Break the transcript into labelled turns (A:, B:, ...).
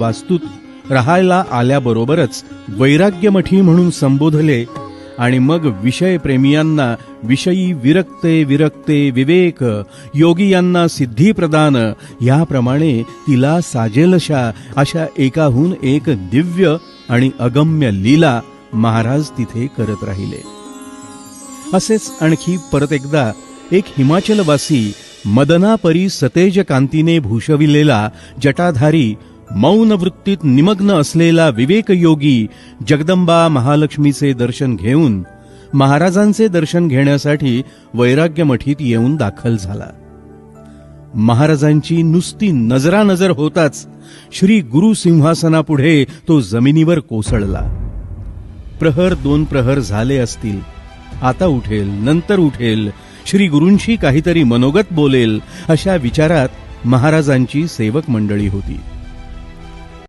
A: वास्तूत राहायला आल्याबरोबरच वैराग्यमठी म्हणून संबोधले आणि मग विषयप्रेमियांना विषयी विरक्ते विरक्ते विवेक, योगियांना सिद्धी प्रदान याप्रमाणे तिला साजेलशा अशा एकाहून एक दिव्य आणि अगम्य लीला महाराज तिथे करत राहिले. असेच आणखी परत एकदा एक हिमाचलवासी मदनापरी सतेज कांतीने भूषविलेला जटाधारी मौन वृत्तीत निमग्न असलेला विवेकयोगी जगदंबा महालक्ष्मीचे दर्शन घेऊन महाराजांचे दर्शन घेण्यासाठी वैराग्यमठीत येऊन दाखल झाला. महाराजांची नुसती नजरानजर होताच श्री गुरु सिंहासनापुढे तो जमिनीवर कोसळला. प्रहर 2 प्रहर झाले असतील. आता उठेल, नंतर उठेल, श्री गुरूंशी काहीतरी मनोगत बोलेल अशा विचारात महाराजांची सेवक मंडळी होती.